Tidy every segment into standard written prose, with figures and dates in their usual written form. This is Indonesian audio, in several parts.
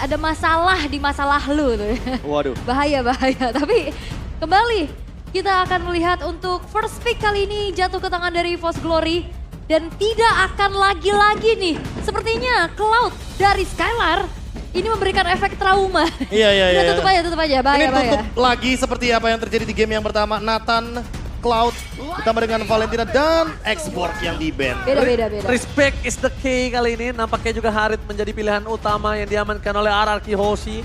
ada masalah di masalah lu tuh. Waduh. Bahaya. Tapi kembali kita akan melihat untuk first pick kali ini jatuh ke tangan dari EVOS Glory. Dan tidak akan lagi-lagi nih. Sepertinya Cloud dari Skylar ini memberikan efek trauma. Iya. Udah tutup aja, bahaya. Ini tutup lagi seperti apa yang terjadi di game yang pertama. Nathan, Cloud, ditambah dengan Valentina dan Xborg yang di-ban. Beda. Respect is the key kali ini. Nampaknya juga Harit menjadi pilihan utama yang diamankan oleh RRQ Hoshi.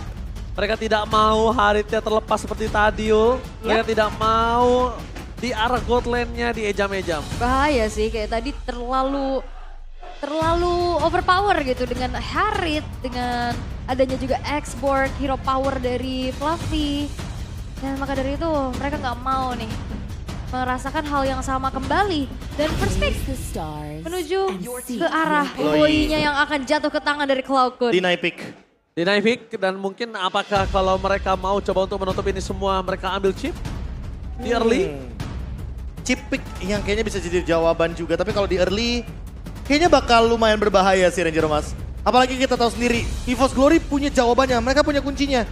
Mereka tidak mau Haritnya terlepas seperti tadi. Mereka tidak mau di arah god lane-nya diejam-ejam. Bahaya sih, kayak tadi terlalu overpower gitu dengan Harit, dengan adanya juga Xborg, hero power dari Fluffy. Dan maka dari itu mereka nggak mau nih merasakan hal yang sama kembali. Dan first pick menuju ke arah Loi-nya yang akan jatuh ke tangan dari Cloud9. Deny pick dan mungkin apakah kalau mereka mau coba untuk menutup ini semua mereka ambil chip di early? Chip pick yang kayaknya bisa jadi jawaban juga. Tapi kalau di early kayaknya bakal lumayan berbahaya sih Ranger Mas. Apalagi kita tahu sendiri EVOS Glory punya jawabannya. Mereka punya kuncinya.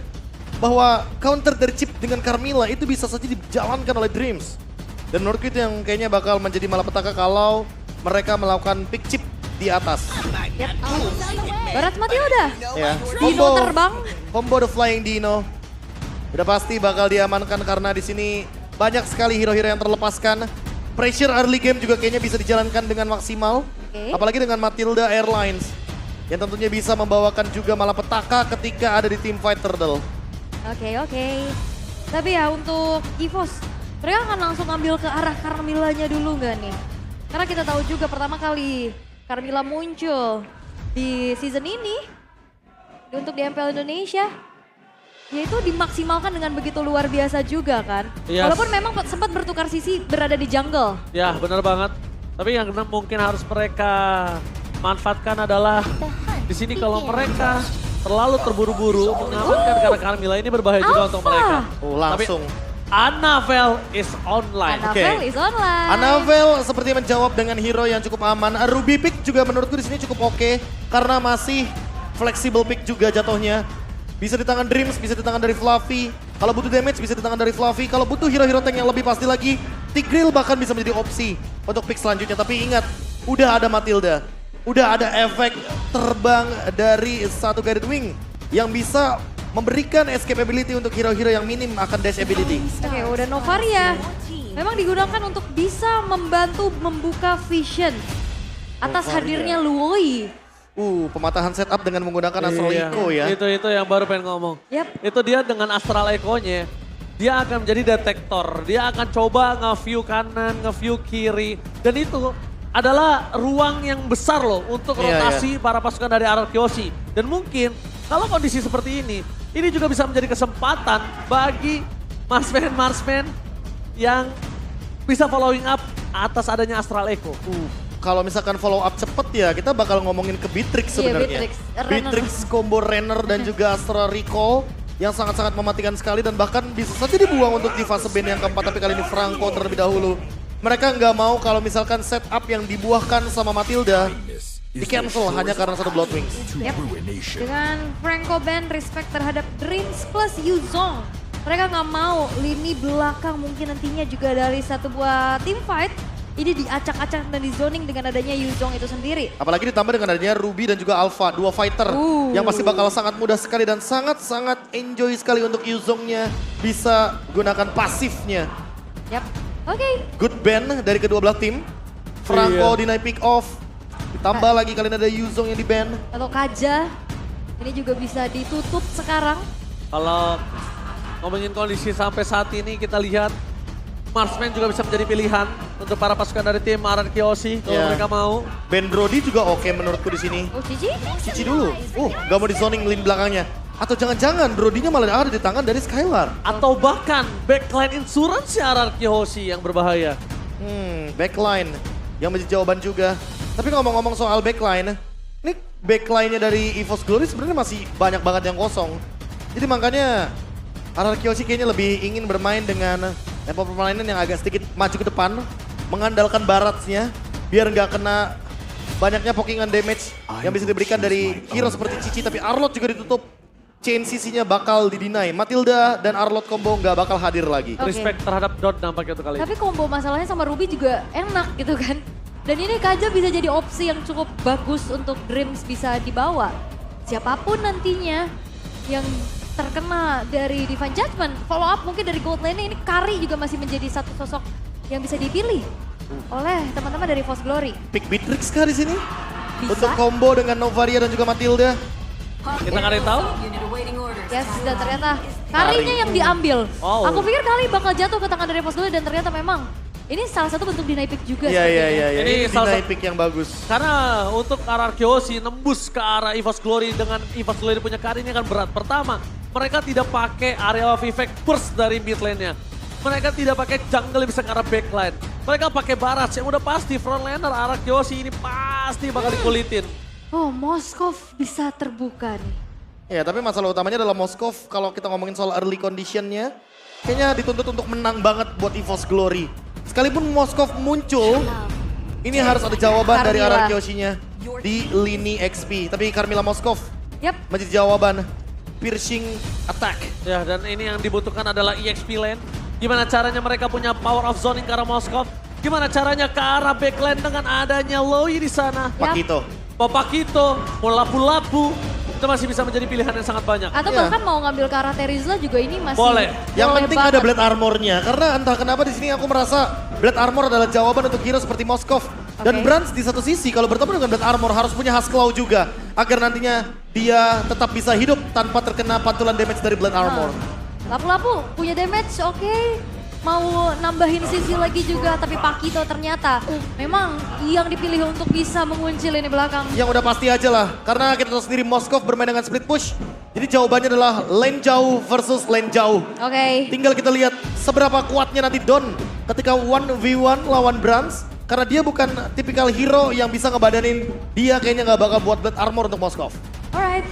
Bahwa counter dari chip dengan Carmilla itu bisa saja dijalankan oleh Dreams. Dan menurutku itu yang kayaknya bakal menjadi malapetaka kalau mereka melakukan pick chip di atas. Barat Matilda. Ya. Dino terbang. Combo The Flying Dino. Udah pasti bakal diamankan karena di sini banyak sekali hero-hero yang terlepaskan. Pressure early game juga kayaknya bisa dijalankan dengan maksimal. Apalagi dengan Matilda Airlines. Yang tentunya bisa membawakan juga malapetaka ketika ada di team fight Turtle. Oke. Tapi ya untuk EVOS, mereka akan langsung ambil ke arah Carmilla-nya dulu nggak nih? Karena kita tahu juga pertama kali Carmilla muncul di season ini untuk di MPL Indonesia. Ya itu dimaksimalkan dengan begitu luar biasa juga kan. Yes. Walaupun memang sempat bertukar sisi berada di jungle. Ya benar banget. Tapi yang mungkin harus mereka manfaatkan adalah di sini kalau mereka terlalu terburu-buru mengamankan karena Carmilla ini berbahaya juga untuk mereka. Oh langsung. Tapi Anavel is online. Anavel is online. Anavel seperti menjawab dengan hero yang cukup aman. Ruby pick juga menurutku di sini cukup oke karena masih flexible pick juga jatuhnya. Bisa di tangan Dreams, bisa di tangan dari Fluffy. Kalau butuh damage bisa di tangan dari Fluffy. Kalau butuh hero-hero tank yang lebih pasti lagi, Tigreal bahkan bisa menjadi opsi untuk pick selanjutnya. Tapi ingat, udah ada Matilda. Udah ada efek terbang dari satu Guided Wing yang bisa memberikan escapability untuk hero-hero yang minim akan dash ability. Oke, udah Novaria. Memang digunakan untuk bisa membantu membuka vision atas hadirnya Loi. Pematahan setup dengan menggunakan Astral Echo ya. Itu yang baru pengen ngomong. Itu dia dengan Astral Echo-nya. Dia akan menjadi detektor. Dia akan coba nge-view kanan, nge-view kiri. Dan itu adalah ruang yang besar loh untuk rotasi para pasukan dari RRQ Hoshi. Dan mungkin kalau kondisi seperti ini juga bisa menjadi kesempatan bagi Marsman yang bisa following up atas adanya Astral Echo. Kalau misalkan follow up cepet ya kita bakal ngomongin ke Beatrix sebenarnya. Beatrix combo Renner dan juga Astral Recall yang sangat-sangat mematikan sekali dan bahkan bisa saja dibuang untuk di fase band yang keempat. Tapi kali ini Franco terlebih dahulu. Mereka nggak mau kalau misalkan setup yang dibuahkan sama Matilda di cancel hanya karena satu Blood Wings. Dengan Franco band respect terhadap Dreams plus Yuzong. Mereka nggak mau lini belakang mungkin nantinya juga dari satu buah team fight. Ini diacak-acak dan di zoning dengan adanya Yuzong itu sendiri. Apalagi ditambah dengan adanya Ruby dan juga Alpha, dua fighter yang pasti bakal sangat mudah sekali dan sangat-sangat enjoy sekali untuk Yuzongnya bisa gunakan pasifnya. Oke. Good ban dari kedua belah tim. Franco deny pick off. Ditambah lagi kalian ada Yuzong yang di ban. Atau Kaja, ini juga bisa ditutup sekarang. Kalau ngomongin kondisi sampai saat ini kita lihat Marsman juga bisa menjadi pilihan untuk para pasukan dari tim RRQ Hoshi kalau mereka mau. Ben Brody juga oke menurutku di sini. Cici dulu. Gak mau di zoning lane belakangnya. Atau jangan-jangan Brody-nya malah ada di tangan dari Skylar. Atau bahkan backline insurance RRQ Hoshi yang berbahaya. Backline yang menjadi jawaban juga. Tapi ngomong-ngomong soal backline, ini backline-nya dari EVOS Glory sebenarnya masih banyak banget yang kosong. Jadi makanya RRQ Hoshi kayaknya lebih ingin bermain dengan tempo permainan yang agak sedikit maju ke depan, mengandalkan Baratsnya biar nggak kena banyaknya pokingan damage yang bisa diberikan dari hero seperti Cici. Tapi Arlot juga ditutup chain CC-nya bakal didinai. Matilda dan Arlott combo nggak bakal hadir lagi. Oke. Respect terhadap Don nampaknya untuk kali ini. Tapi combo masalahnya sama Ruby juga enak gitu kan. Dan ini Kaja bisa jadi opsi yang cukup bagus untuk Dreams bisa dibawa. Siapapun nantinya yang terkena dari Divine Judgment, follow up mungkin dari Gold Lane ini Kari juga masih menjadi satu sosok yang bisa dipilih oleh teman-teman dari Force Glory. Pick Beatrix kah di sini? Bisa. Untuk combo dengan Novaria dan juga Matilda. Kita nggak ada yang tahu. Yes, dan ternyata Karinya yang diambil. Oh. Aku pikir Kari bakal jatuh ke tangan dari Force Glory dan ternyata memang ini salah satu bentuk deny pick juga Iya, iya, sepertinya. iya. Ini Ini salah deny satu- pick yang bagus. Karena untuk RRQ Hoshi nembus ke arah EVOS Glory dengan EVOS Glory punya Kari ini akan berat. Pertama, mereka tidak pakai area of effect burst dari mid lane-nya. Mereka tidak pakai jungle yang bisa ke arah backline. Mereka pakai Barrage yang udah pasti frontlaner RRQ Hoshi ini pasti bakal dikulitin. Oh, Moskov bisa terbuka nih. Ya, tapi masalah utamanya adalah Moskov kalau kita ngomongin soal early condition-nya, kayaknya dituntut untuk menang banget buat EVOS Glory. Sekalipun Moskov muncul, ini harus ada jawaban dari Carmilla. arah Kyoshinya di lini XP. Tapi Carmilla Moskov Yap, menjadi jawaban piercing attack. Ya, dan ini yang dibutuhkan adalah EXP lane. Gimana caranya mereka punya power of zoning ke arah Moskov? Gimana caranya ke arah backline dengan adanya Loi di sana? Pakito. Papakito, mau lapu-lapu, itu masih bisa menjadi pilihan yang sangat banyak. atau Iya. bahkan mau ngambil ke arah Terizla juga ini masih Boleh. Yang boleh penting banget. ada Blade Armor-nya. Karena entah kenapa di sini aku merasa Blade Armor adalah jawaban untuk hero seperti Moskov. Dan Oke. Brands di satu sisi kalau bertemu dengan Blade Armor harus punya Husklaw juga. Agar nantinya dia tetap bisa hidup tanpa terkena pantulan damage dari Blade Armor. Lapu-lapu punya damage, oke. Mau nambahin sisi lagi juga, tapi Pakito ternyata memang yang dipilih untuk bisa mengunci lini belakang. Yang udah pasti aja lah. Karena kita tahu sendiri Moskov bermain dengan split push. Jadi jawabannya adalah lane jauh versus lane jauh. Oke, Tinggal kita lihat seberapa kuatnya nanti Don ketika 1v1 lawan Brands. Karena dia bukan tipikal hero yang bisa ngebadanin dia kayaknya nggak bakal buat Blade Armor untuk Moskov. alright.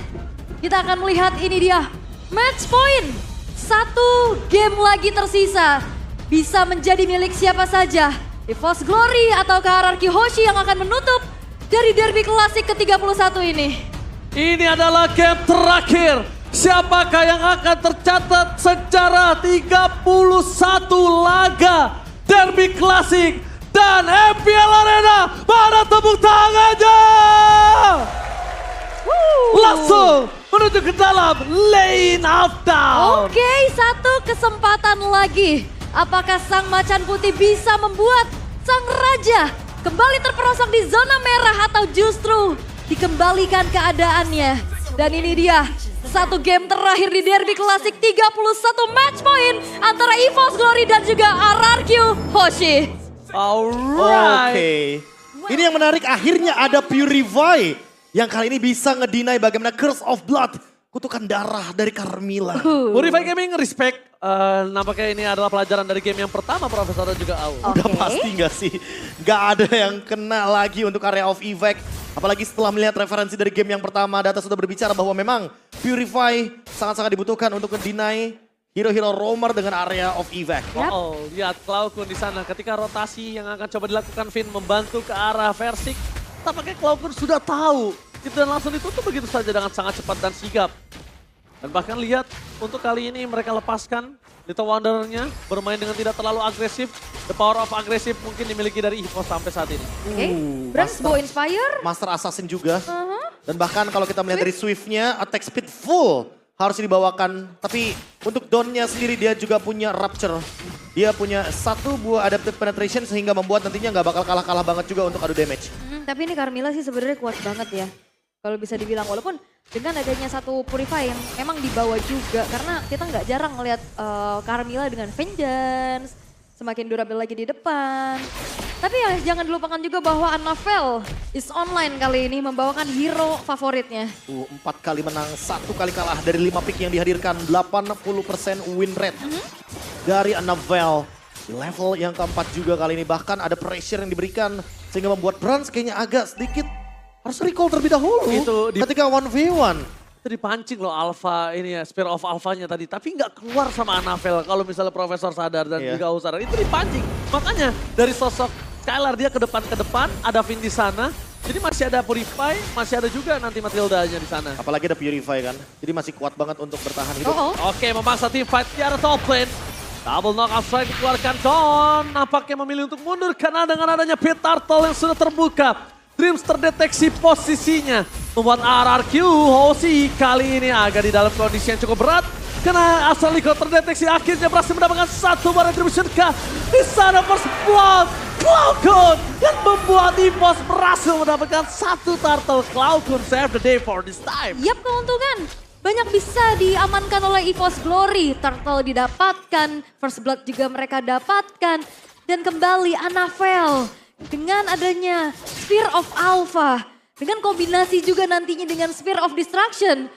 Kita akan melihat ini dia. Match point. Satu game lagi tersisa. Bisa menjadi milik siapa saja. EVOS Glory atau RRQ Hoshi yang akan menutup dari derby klasik ke-31 ini. Ini adalah game terakhir. Siapakah yang akan tercatat secara 31 laga derby klasik dan MPL Arena? Mana tepuk tangannya? Langsung menuju ke dalam lane of down. Oke, satu kesempatan lagi. Apakah sang macan putih bisa membuat sang raja kembali terperosok di zona merah atau justru dikembalikan keadaannya? Dan ini dia, satu game terakhir di derby klasik 31 match point antara EVOS Glory dan juga RRQ Hoshi. Alright. Oke. Ini yang menarik akhirnya ada Purify yang kali ini bisa ngedinai bagaimana Curse of Blood, kutukan darah dari Carmilla. Purify Gaming respect. Nampaknya ini adalah pelajaran dari game yang pertama Profesor dan juga Au. Udah Oke. pasti gak sih? Gak ada yang kena lagi untuk area of effect. Apalagi setelah melihat referensi dari game yang pertama, data sudah berbicara bahwa memang Purify sangat-sangat dibutuhkan untuk ngedinai hero-hero roamer dengan area of effect. Yap. Oh, lihat Cloudkun di sana. Ketika rotasi yang akan coba dilakukan Finn membantu ke arah Versik, tampaknya Cloudkun sudah tahu. Dan langsung ditutup begitu saja dengan sangat cepat dan sigap. Dan bahkan lihat untuk kali ini mereka lepaskan Little Wanderer-nya bermain dengan tidak terlalu agresif. The power of agresif mungkin dimiliki dari EVOS sampai saat ini. Oke, Brands Bow Inspire. Master Assassin juga. Dan bahkan kalau kita melihat dari Swift-nya, attack speed full harus dibawakan. Tapi untuk Don-nya sendiri dia juga punya Rapture. Dia punya satu buah adaptive penetration sehingga membuat nantinya nggak bakal kalah-kalah banget juga untuk adu damage. Tapi ini Carmilla sih sebenarnya kuat banget ya. Kalau bisa dibilang, walaupun dengan adanya satu Purify yang emang dibawa juga. Karena kita nggak jarang ngeliat Carmilla dengan Vengeance. Semakin durable lagi di depan. Tapi ya jangan dilupakan juga bahwa Annabelle is online kali ini membawakan hero favoritnya. 4 kali menang, 1 kali kalah dari 5 pick yang dihadirkan. 80% win rate dari Annabelle. Di level yang keempat juga kali ini. Bahkan ada pressure yang diberikan sehingga membuat Brands kayaknya agak sedikit harus recall terlebih dahulu. Itu ketika 1v1. Itu dipancing loh Alpha ini ya, Spear of Alpha-nya tadi. Tapi nggak keluar sama Annabelle kalau misalnya Profesor sadar dan Iya. juga Usara. Itu dipancing. Makanya dari sosok Skylar dia ke depan, ada Finn di sana. Jadi masih ada Purify, masih ada juga nanti Matilda-nya di sana. Apalagi ada Purify kan. Jadi masih kuat banget untuk bertahan hidup. Oke, memaksa team fight di arah top lane. Double knockout strike dikeluarkan Don. Nampaknya memilih untuk mundur karena dengan adanya Pit Turtle yang sudah terbuka. Dreams terdeteksi posisinya. Membuat RRQ Hoshi kali ini agak di dalam kondisi yang cukup berat. Karena Astraliko terdeteksi akhirnya berhasil mendapatkan satu barang Retribution K. Di sana first blood. Cloudcon yang membuat EVOS berhasil mendapatkan satu turtle. Cloudcon save the day for this time. Yap, keuntungan banyak bisa diamankan oleh EVOS Glory. Turtle didapatkan, First Blood juga mereka dapatkan. Dan kembali Anavel dengan adanya Spear of Alpha. Dengan kombinasi juga nantinya dengan Spear of Destruction.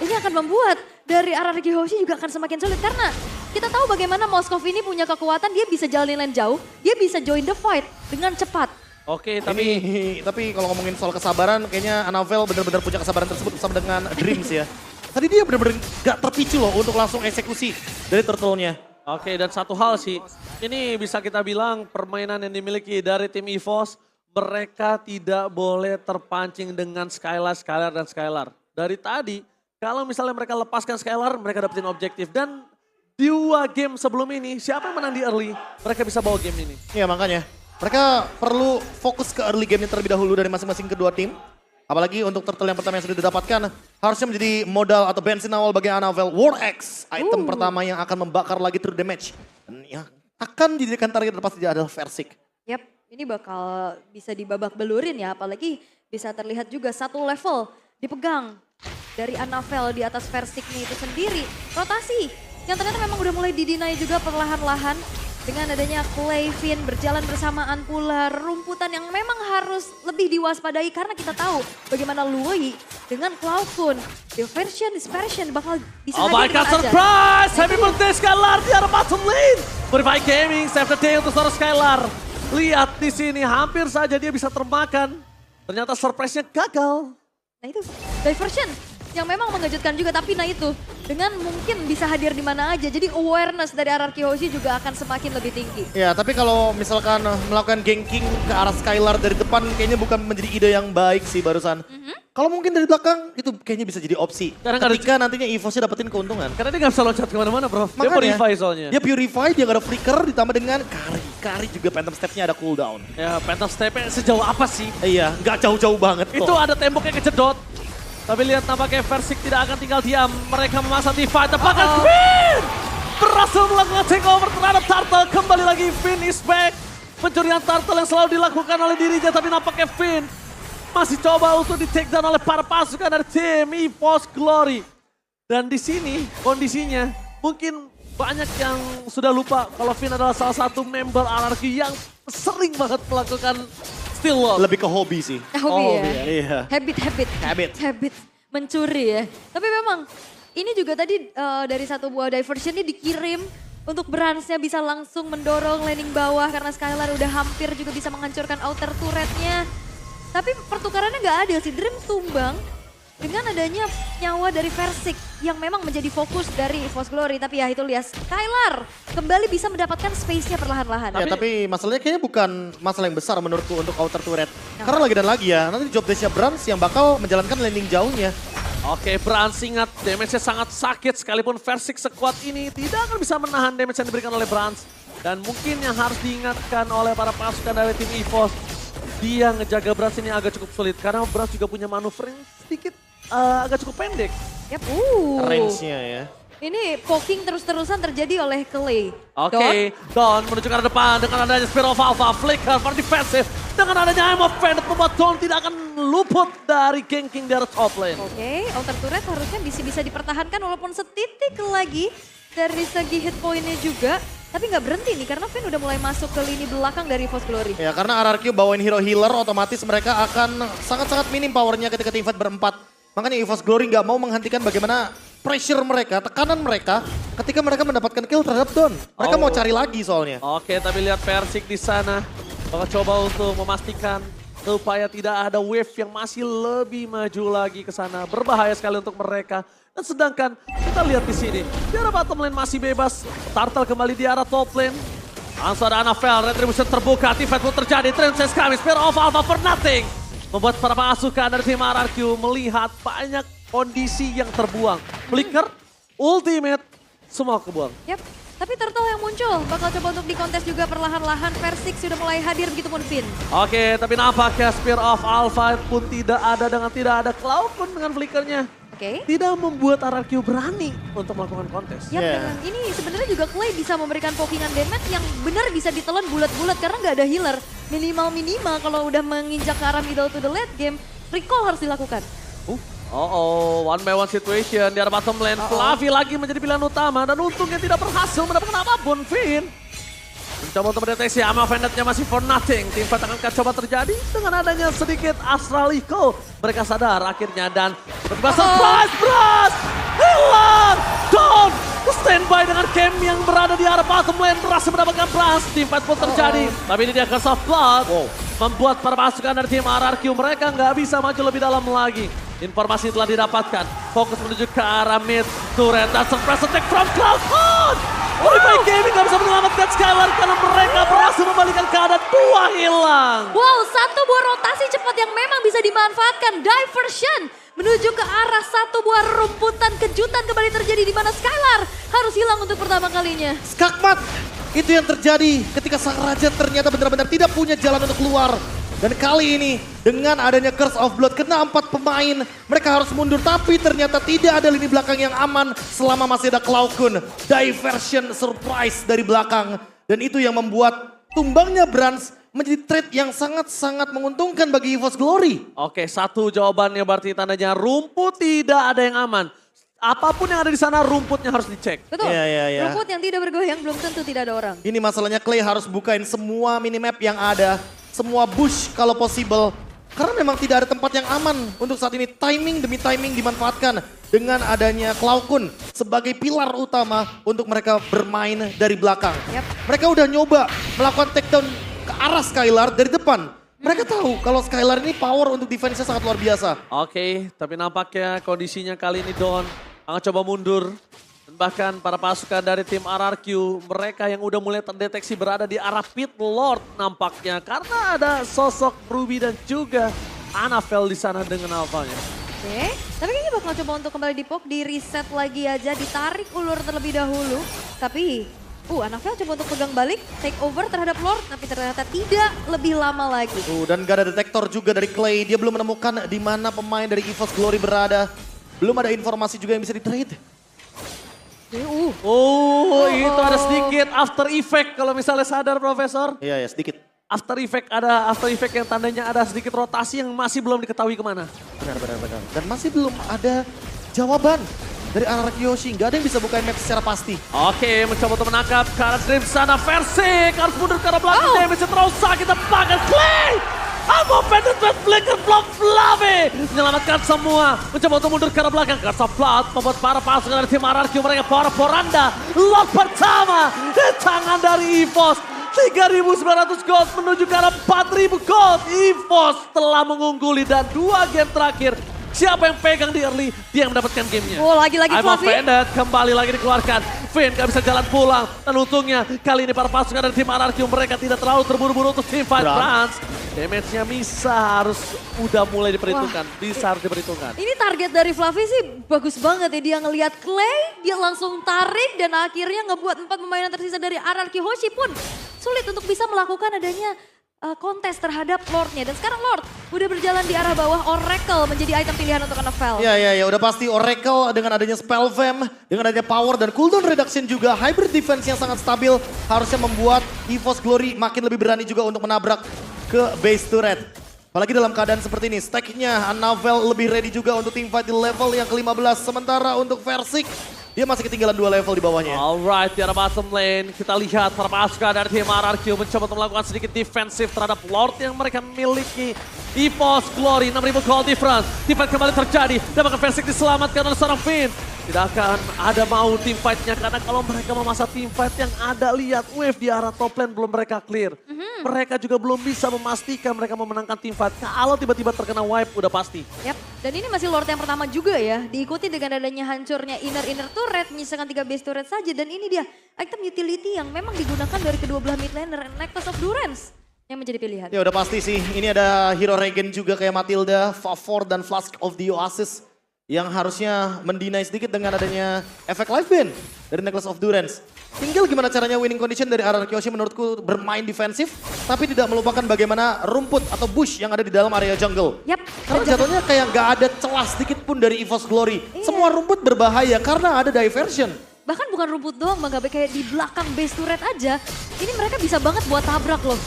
Ini akan membuat dari RRQ Hoshi juga akan semakin sulit. Karena kita tahu bagaimana Moskov ini punya kekuatan, dia bisa jalanin lane jauh. Dia bisa join the fight dengan cepat. Oke, tapi kalau ngomongin soal kesabaran, kayaknya Anavel benar-benar punya kesabaran tersebut bersama dengan Dreams ya. Tadi dia benar-benar gak terpicu loh untuk langsung eksekusi dari turtle-nya. Oke, dan satu hal sih, ini bisa kita bilang permainan yang dimiliki dari tim EVOS, mereka tidak boleh terpancing dengan Skylar, dan Skylar. Dari tadi, kalau misalnya mereka lepaskan Skylar, mereka dapetin objektif. Dan 2 game sebelum ini, siapa yang menang di early, mereka bisa bawa game ini. Iya makanya, mereka perlu fokus ke early game-nya terlebih dahulu dari masing-masing kedua tim. Apalagi untuk turtle yang pertama yang sudah didapatkan, harusnya menjadi modal atau bensin awal bagi Anavel. War X, item pertama yang akan membakar lagi true damage. Dan yang akan dijadikan target pasti adalah Versik. Yap, ini bakal bisa dibabak belurin ya, apalagi bisa terlihat juga satu level dipegang dari Anavel di atas Versiknya itu sendiri. Rotasi yang ternyata memang udah mulai didinai juga perlahan-lahan. Dengan adanya Clayvin berjalan bersamaan pula, rumputan yang memang harus lebih diwaspadai karena kita tahu bagaimana Lui dengan Cloudcon, Diversion, Dispersion bakal bisa Oh my god, surprise! Happy birthday Skylar di arah bottom lane! Purify Gaming, save the day untuk seorang Skylar. Lihat di sini, hampir saja dia bisa termakan. Ternyata surprise-nya gagal. Nah itu, Diversion yang memang mengejutkan juga, tapi nah itu dengan mungkin bisa hadir di mana aja. Jadi awareness dari RRQ Hoshi juga akan semakin lebih tinggi. Ya, tapi kalau misalkan melakukan ganking ke arah Skylar dari depan kayaknya bukan menjadi ide yang baik sih barusan. Kalau mungkin dari belakang itu kayaknya bisa jadi opsi. Ketika nantinya EVOS-nya dapetin keuntungan. Karena dia gak bisa loncat kemana-mana bro. Dia Makanya, Purify soalnya. Dia Purify, dia gak ada flicker ditambah dengan Kari juga Phantom Step-nya ada cooldown. Ya Phantom Step-nya sejauh apa sih? Iya, gak jauh-jauh banget Itu ada temboknya kejedot. Tapi lihat nampaknya Versik tidak akan tinggal diam. Mereka memasang Divide, tepakan Finn! Berhasil melakukan takeover terhadap Turtle. Kembali lagi Finn is back. Pencurian Turtle yang selalu dilakukan oleh dirinya. Tapi nampaknya Finn masih coba untuk di take down oleh para pasukan dari tim EVOS Glory. Dan di sini kondisinya mungkin banyak yang sudah lupa kalau Finn adalah salah satu member RRQ yang sering banget melakukan steal wall. Lebih ke hobi sih. Hobi ya? Iya. Habit mencuri ya. Tapi memang ini juga tadi dari satu buah diversion ini dikirim untuk Bransnya bisa langsung mendorong landing bawah karena Skylar udah hampir juga bisa menghancurkan outer turretnya. Tapi pertukarannya nggak adil sih, Dream tumbang dengan adanya nyawa dari Versik yang memang menjadi fokus dari EVOS Glory. Tapi ya itu lihat Skylar kembali bisa mendapatkan space-nya perlahan-lahan. Ya tapi masalahnya kayaknya bukan masalah yang besar menurutku untuk outer turret. Karena lagi dan lagi ya, nanti job desk-nya Brans yang bakal menjalankan landing jauhnya. Oke, Brans ingat damage-nya sangat sakit sekalipun Versik sekuat ini tidak akan bisa menahan damage yang diberikan oleh Brans. Dan mungkin yang harus diingatkan oleh para pasukan dari tim EVOS, dia ngejaga Brans ini agak cukup sulit karena Brans juga punya manuver yang sedikit agak cukup pendek. Yap, Range-nya ya. Ini poking terus-terusan terjadi oleh Clay. Oke, Don menuju ke arah depan dengan adanya Spear of Alpha, Flicker for defensive. Dengan adanya Aim of Fate membuat Don tidak akan luput dari ganking dari top lane. Oke, outer turret harusnya bisa dipertahankan walaupun setitik lagi dari segi hit point-nya juga. Tapi nggak berhenti nih karena Finn udah mulai masuk ke lini belakang dari EVOS Glory. Ya karena RRQ bawain hero healer otomatis mereka akan sangat-sangat minim powernya ketika tim fight berempat. Makanya EVOS Glory nggak mau menghentikan bagaimana pressure mereka, tekanan mereka ketika mereka mendapatkan kill terhadap Don. Mereka mau cari lagi soalnya. Oke, tapi lihat Versik di sana. Bakal coba untuk memastikan supaya tidak ada wave yang masih lebih maju lagi ke sana. Berbahaya sekali untuk mereka. Dan sedangkan kita lihat di sini, di arah bottom lane masih bebas. Turtle kembali di arah top lane. Langsung ada Anavel, Retribution terbuka, T-Fight pun terjadi, Trend kami, Spear of Alpha for nothing. membuat para pasukan dari tim RRQ melihat banyak kondisi yang terbuang. Flicker, ultimate, semua kebuang. Yap, tapi turtle yang muncul bakal coba untuk dikontes juga perlahan-lahan. Versik sudah mulai hadir begitupun Finn. Oke, tapi nampaknya Spear of Alpha pun tidak ada dengan tidak ada Cloud pun dengan flickernya. Oke. Tidak membuat RRQ berani untuk melakukan kontes. Yap, dengan ini sebenarnya juga Clay bisa memberikan pokingan damage yang benar bisa ditelan bulat-bulat karena nggak ada healer. Minimal-minimal kalau udah menginjak ke arah middle to the late game, recall harus dilakukan. One by one situation di arah bottom lane. Fluffy lagi menjadi pilihan utama dan untungnya tidak berhasil mendapatkan apapun. Finn mencoba untuk mendeteksi Ama Vendetnya masih for nothing. Tim fight akan coba terjadi dengan adanya sedikit Astral Echo. Mereka sadar akhirnya dan tiba-tiba surprise Bras! Hilang! Down! Standby dengan Cam yang berada di arah bottom lane berhasil mendapatkan Bras. Tim fight pun terjadi. Tapi ini dia Curse of Blood. Membuat para pasukan dari tim RRQ mereka nggak bisa maju lebih dalam lagi. Informasi telah didapatkan. Fokus menuju ke arah mid turret dan surprise attack from Cloud9. Orify Gaming gak bisa menyelamatkan Skylar karena mereka berhasil membalikan keadaan. 2 hilang. Wow, satu buah rotasi cepat yang memang bisa dimanfaatkan. Diversion menuju ke arah satu buah rumputan. Kejutan kembali terjadi di mana Skylar harus hilang untuk pertama kalinya. Skakmat, itu yang terjadi ketika sang raja ternyata benar-benar tidak punya jalan untuk keluar. Dan kali ini dengan adanya Curse of Blood kena 4 pemain, mereka harus mundur tapi ternyata tidak ada lini belakang yang aman selama masih ada Cloud9. Diversion surprise dari belakang dan itu yang membuat tumbangnya Brans menjadi trade yang sangat-sangat menguntungkan bagi EVOS Glory. Oke, satu jawabannya berarti tandanya rumput tidak ada yang aman. Apapun yang ada di sana rumputnya harus dicek. Betul, Iya. rumput yang tidak bergoyang belum tentu tidak ada orang. Ini masalahnya Clay harus bukain semua minimap yang ada. Semua bush kalau possible. Karena memang tidak ada tempat yang aman untuk saat ini. Timing demi timing dimanfaatkan dengan adanya Cloud9 sebagai pilar utama untuk mereka bermain dari belakang. Yap. Mereka udah nyoba melakukan takedown ke arah Skylar dari depan. Mereka tahu kalau Skylar ini power untuk defense-nya sangat luar biasa. Oke, tapi nampaknya kondisinya kali ini Don akan coba mundur. Dan bahkan para pasukan dari tim RRQ, mereka yang udah mulai terdeteksi berada di arah Pit Lord nampaknya. Karena ada sosok Ruby dan juga Annabelle di sana dengan alfanya. Oke, tapi kayaknya bakal coba untuk kembali dipok, di reset lagi aja, ditarik ulur terlebih dahulu. Tapi, Annabelle coba untuk pegang balik, take over terhadap Lord, tapi ternyata tidak lebih lama lagi. Dan gak ada detektor juga dari Clay. Dia belum menemukan di mana pemain dari EVOS Glory berada. Belum ada informasi juga yang bisa di-trade. Itu ada sedikit after effect kalau misalnya sadar Profesor. Iya, sedikit. After effect yang tandanya ada sedikit rotasi yang masih belum diketahui kemana. Benar. Dan masih belum ada jawaban dari RRQ Yoshi. Gak ada yang bisa bukain map secara pasti. Oke, mencoba untuk menangkap ke arah Dream sana. Versik harus mundur ke arah belakang. Damage terlalu sakit banget. Clay! Amo penetrate flicker block Fluffy. Menyelamatkan semua. Mencoba untuk mundur ke arah belakang. Curse of Blood membuat para pasukan dari tim RRQ mereka poranda. Lot pertama di tangan dari EVOS. 3.900 gold menuju ke arah 4.000 gold. EVOS telah mengungguli dan 2 game terakhir. Siapa yang pegang di early, dia yang mendapatkan gamenya. Lagi-lagi Fluffy. Vended kembali lagi dikeluarkan. Finn gak bisa jalan pulang. Dan untungnya kali ini para pasukan dari tim RRQ mereka tidak terlalu terburu-buru untuk team fight Brans. Damage-nya bisa harus udah mulai diperhitungkan. Bisa harus diperhitungkan. Ini target dari Fluffy sih bagus banget ya. Dia ngelihat Clay, dia langsung tarik dan akhirnya ngebuat 4 pemain yang tersisa dari RRQ Hoshi pun sulit untuk bisa melakukan adanya kontes terhadap Lord-nya. Dan sekarang Lord udah berjalan di arah bawah. Oracle menjadi item pilihan untuk Annabelle. Ya, udah pasti Oracle dengan adanya Spell Vamp, dengan adanya power dan cooldown reduction juga. Hybrid defense yang sangat stabil harusnya membuat EVOS Glory makin lebih berani juga untuk menabrak ke base turret. Apalagi dalam keadaan seperti ini, stack-nya Annabelle lebih ready juga untuk teamfight di level yang ke-15. Sementara untuk Versik, dia masih ketinggalan 2 level di bawahnya. Alright, di arah bottom lane kita lihat para pasukan dari tim RRQ mencoba untuk melakukan sedikit defensif terhadap Lord yang mereka miliki. EVOS Glory 6.000 gold difference. Teamfight kembali terjadi dan bahkan Versik diselamatkan oleh seorang Finn. Tidak akan ada mau teamfight-nya karena kalau mereka memasa teamfight yang ada lihat wave di arah top lane belum mereka clear. Mereka juga belum bisa memastikan mereka memenangkan teamfight. Kalau tiba-tiba terkena wipe udah pasti. Yap, dan ini masih Lord yang pertama juga ya. Diikuti dengan adanya hancurnya inner turret, menyisakan 3 base turret saja. Dan ini dia item utility yang memang digunakan dari kedua belah mid laner, Necklace of Durance. yang menjadi pilihan. Ya udah pasti sih, ini ada hero regen juga kayak Matilda, Favor dan Flask of the Oasis. Yang harusnya mendinai sedikit dengan adanya efek life ban dari Necklace of Durance. Tinggal gimana caranya winning condition dari RR Kyoshi menurutku bermain defensif. Tapi tidak melupakan bagaimana rumput atau bush yang ada di dalam area jungle. Yap. Karena jatuhnya kayak nggak ada celah sedikit pun dari EVOS Glory. Semua rumput berbahaya karena ada diversion. Bahkan bukan rumput doang Bang Gabe, kayak di belakang base turret aja. Ini mereka bisa banget buat tabrak loh.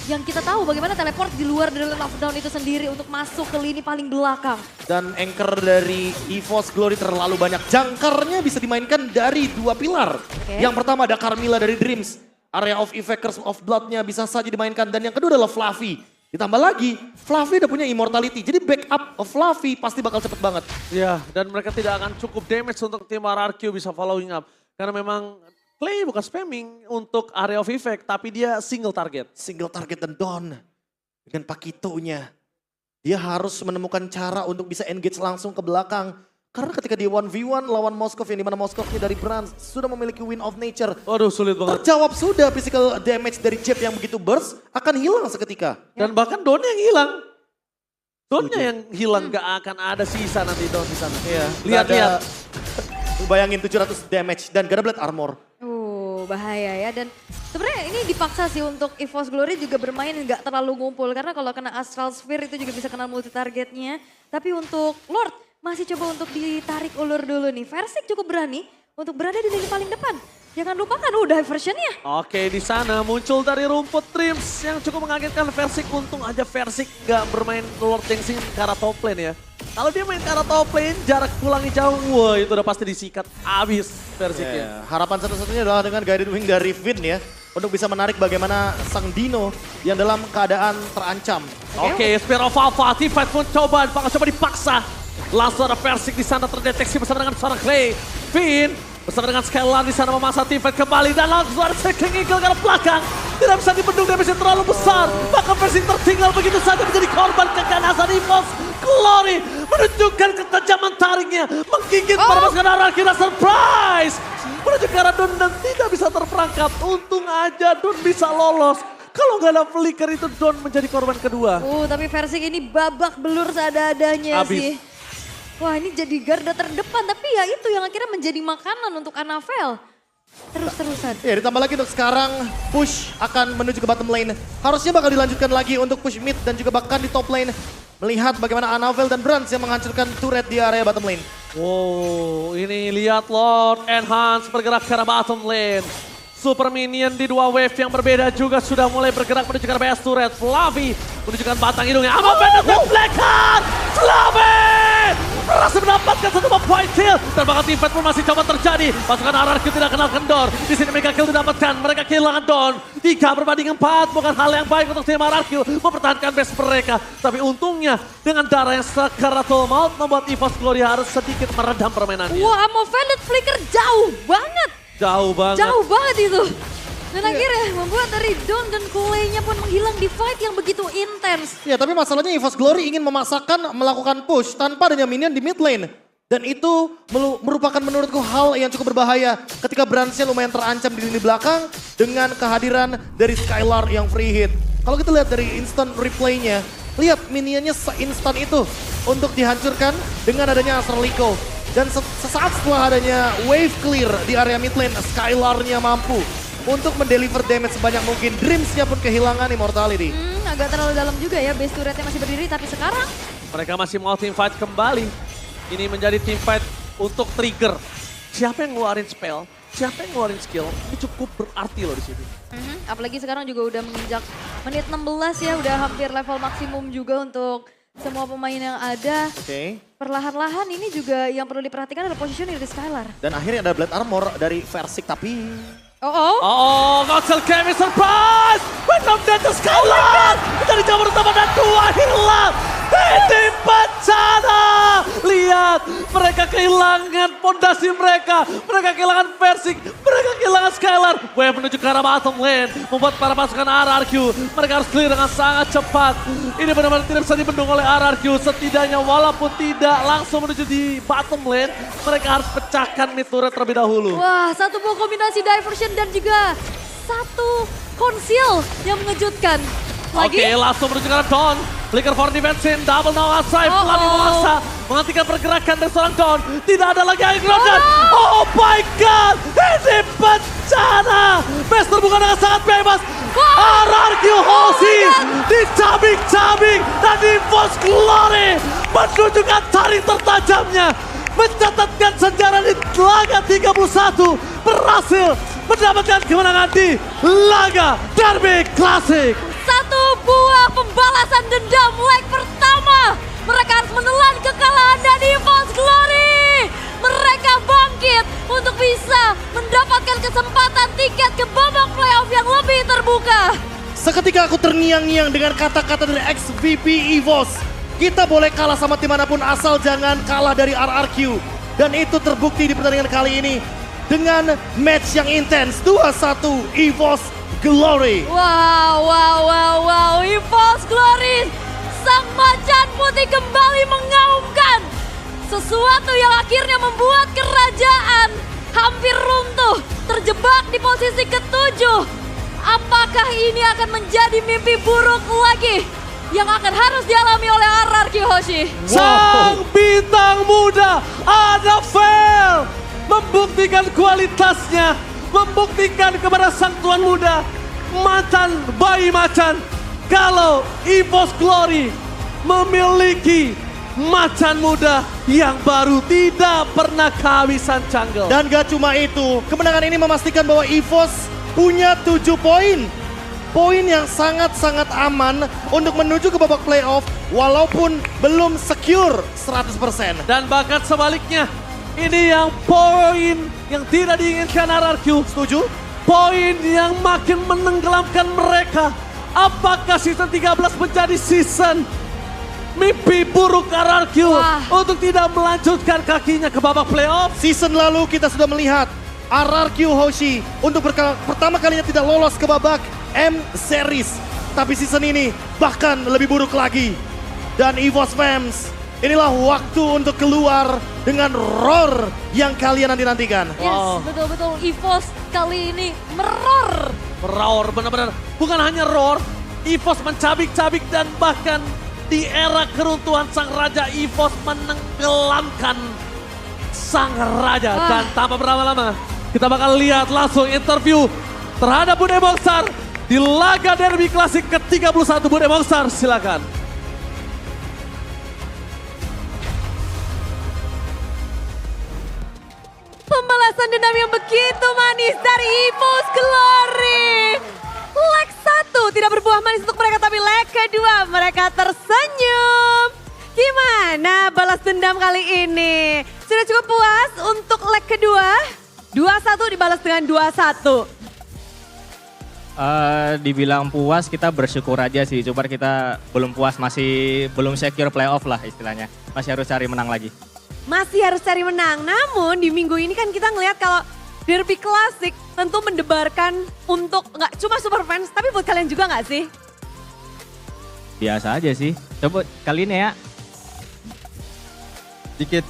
Yang kita tahu bagaimana teleport di luar dari lane of down itu sendiri untuk masuk ke lini paling belakang. Dan anchor dari EVOS Glory terlalu banyak. Jangkarnya bisa dimainkan dari dua pilar. Yang pertama ada Carmilla dari Dreams. Area of Effect, Curse of Blood-nya bisa saja dimainkan. Dan yang kedua adalah Fluffy. Ditambah lagi, Fluffy udah punya immortality. Jadi backup of Fluffy pasti bakal cepet banget. Ya, dan mereka tidak akan cukup damage untuk tim RRQ bisa following up. Karena memang Clay bukan spamming untuk area of effect, tapi dia single target. Single target dan Dawn. Dengan Pakitonya. Dia harus menemukan cara untuk bisa engage langsung ke belakang. Karena ketika dia 1v1 lawan Moskov, yang dimana Moskovnya dari Brands sudah memiliki Wind of Nature. Waduh, sulit banget. Terjawab sudah physical damage dari Jeb yang begitu burst akan hilang seketika. Dan bahkan Dawn yang hilang. Dawnnya yang hilang, gak akan ada sisa nanti Dawn di sana. Iya. Lihat-lihat. Bayangin 700 damage dan gak ada Blade Armor. Bahaya ya, dan sebenarnya ini dipaksa sih untuk EVOS Glory juga bermain nggak terlalu ngumpul. Karena kalau kena Astral Sphere itu juga bisa kena multi targetnya. Tapi untuk Lord masih coba untuk ditarik ulur dulu nih. Versik cukup berani untuk berada di lini paling depan. Jangan lupakan diversionnya. Oke, di sana muncul dari rumput Dreams yang cukup mengagetkan Versik. Untung aja Versik gak bermain Lord Dancing ke arah top lane ya. Kalau dia main ke arah top lane, jarak pulangnya jauh, wah itu udah pasti disikat abis Versiknya. Harapan satu-satunya adalah dengan guided wing dari Vin ya. Untuk bisa menarik bagaimana sang Dino yang dalam keadaan terancam. Oke, Spear of Alpha, T-Fight pun coba dipaksa. Langsung ada Versik di sana terdeteksi bersama dengan seorang Clay. Vin bersama dengan Skylar di sana memasang T-Fight kembali. Dan langsung ada Second Eagle ke arah belakang. Tidak bisa dibendung, damage terlalu besar. Bahkan Versik tertinggal begitu saja menjadi korban keganasan EVOS Glory. Menunjukkan ketajaman taringnya. Menggigit para pasukan RRQ dan surprise. Menuju ke arah Dawn dan tidak bisa terperangkap. Untung aja Dawn bisa lolos. Kalau nggak ada flicker itu Dawn menjadi korban kedua. Tapi Versik ini babak belur seadanya sih. Wah ini jadi garda terdepan, tapi ya itu yang akhirnya menjadi makanan untuk Anavel. Terus-terusan. Ya ditambah lagi untuk sekarang push akan menuju ke bottom lane. Harusnya bakal dilanjutkan lagi untuk push mid dan juga bahkan di top lane. Melihat bagaimana Anavel dan Brands yang menghancurkan turret di area bottom lane. Wow, ini lihat Lord Enhance bergerak ke arah bottom lane. Super Minion di dua wave yang berbeda juga sudah mulai bergerak menuju ke arah BS turret. Fluffy menunjukkan batang hidungnya. Ama Benedict Blackheart! Fluffy! Berhasil mendapatkan satu point kill. Dan bahkan T-Fight pun masih coba terjadi. Pasukan RRQ tidak kenal kendor. Di sini mereka kill didapatkan. Mereka kehilangan Dawn. 3 berbanding 4. Bukan hal yang baik untuk tim RRQ. Mempertahankan base mereka. Tapi untungnya dengan darah yang sakaratul maut membuat EVOS Glory harus sedikit meredam permainannya. Wah, Amo Velvet flicker jauh banget. Jauh banget. Jauh banget itu. Dan akhirnya membuat dari Dawn dan Kulenya pun menghilang di fight yang begitu intens. Ya tapi masalahnya EVOS Glory ingin memaksakan melakukan push tanpa adanya minion di mid lane. Dan itu merupakan menurutku hal yang cukup berbahaya ketika Brands-nya lumayan terancam di lini belakang dengan kehadiran dari Skylar yang free hit. Kalau kita lihat dari instant replay-nya, lihat minionnya se-instan itu untuk dihancurkan dengan adanya Astral Echo. Dan sesaat setelah adanya wave clear di area mid lane, Skylar-nya mampu untuk mendeliver damage sebanyak mungkin. Dreams-nya pun kehilangan immortality. Agak terlalu dalam juga ya, base turretnya masih berdiri, tapi sekarang mereka masih mau team fight kembali. Ini menjadi team fight untuk trigger. Siapa yang ngeluarin spell, siapa yang ngeluarin skill, ini cukup berarti loh di sini. Apalagi sekarang juga udah menginjak menit 16 ya, udah hampir level maksimum juga untuk semua pemain yang ada. Perlahan-lahan ini juga yang perlu diperhatikan adalah positioning dari Skylar. Dan akhirnya ada Blade Armor dari Versik tapi... Goxel Kemi surprise! Venom dan Skylar! Dari jamur utama dan 2 hilang! Ini bencana! Lihat, mereka kehilangan fondasi mereka. Mereka kehilangan Versik, mereka kehilangan Skylar. Wave menuju ke arah bottom lane. Membuat para pasukan RRQ, mereka harus clear dengan sangat cepat. Ini benar-benar tidak bisa dibendung oleh RRQ. Setidaknya walaupun tidak langsung menuju di bottom lane, mereka harus pecahkan mid turret terlebih dahulu. Wah, satu buah kombinasi diversion dan juga satu conceal yang mengejutkan. lagi. Oke, langsung menuju ke Don. Flicker for defense, double no outside. Flavi memaksa menghentikan pergerakan dari seorang Don. Tidak ada lagi yang gerakan. Oh my God, ini bencana. Best terbuka dengan sangat bebas. RRQ Hoshi dicabik-cabik dan EVOS Glory menunjukkan taring tertajamnya. Mencatatkan sejarah di laga 31 berhasil mendapatkan kemenangan di laga Derby Classic. Satu buah pembalasan dendam leg pertama. Mereka harus menelan kekalahan dari EVOS Glory. Mereka bangkit untuk bisa mendapatkan kesempatan tiket ke babak playoff yang lebih terbuka. Seketika aku terngiang-ngiang dengan kata-kata dari XVP EVOS. Kita boleh kalah sama tim manapun asal jangan kalah dari RRQ. Dan itu terbukti di pertandingan kali ini dengan match yang intens 2-1 EVOS Glory. Wow, EVOS Glory. Sang macan putih kembali mengaumkan sesuatu yang akhirnya membuat kerajaan hampir runtuh, terjebak di posisi ke-7. Apakah ini akan menjadi mimpi buruk lagi yang akan harus dialami oleh RRQ Hoshi? Sang bintang muda Anavel membuktikan kualitasnya, membuktikan kepada sang tuan muda macan bayi macan kalau EVOS Glory memiliki macan muda yang baru tidak pernah kehabisan jungle. Dan gak cuma itu, kemenangan ini memastikan bahwa EVOS punya 7 poin. Poin yang sangat-sangat aman untuk menuju ke babak playoff walaupun belum secure 100%. Dan bahkan sebaliknya, ini yang poin yang tidak diinginkan RRQ. Setuju? Poin yang makin menenggelamkan mereka. Apakah season 13 menjadi season mimpi buruk RRQ untuk tidak melanjutkan kakinya ke babak playoff? Season lalu kita sudah melihat RRQ Hoshi untuk pertama kalinya tidak lolos ke babak M-Series. Tapi season ini bahkan lebih buruk lagi. Dan EVOS fans, inilah waktu untuk keluar dengan roar yang kalian nanti-nantikan. Yes, betul-betul EVOS kali ini meror. Roar, benar-benar. Bukan hanya roar, EVOS mencabik-cabik dan bahkan di era keruntuhan sang raja EVOS menenggelamkan sang raja. Dan tanpa berlama-lama, kita bakal lihat langsung interview terhadap Bude Mongstar di laga Derby Classic ke-31. Bude Mongstar, silakan. Pembalasan dendam yang begitu manis dari EVOS Glory. Leg 1 tidak berbuah manis untuk mereka, tapi leg kedua mereka tersenyum. Gimana balas dendam kali ini? Sudah cukup puas untuk leg kedua? 2-1 dibalas dengan 2-1. Dibilang puas, kita bersyukur aja sih. Coba kita belum puas, masih belum secure playoff lah istilahnya. Masih harus cari menang lagi. Masih harus cari menang, namun di minggu ini kan kita ngelihat kalau Derby Classic tentu mendebarkan untuk nggak cuma super fans, tapi buat kalian juga nggak sih? Biasa aja sih. Coba kali ini ya. Dikit.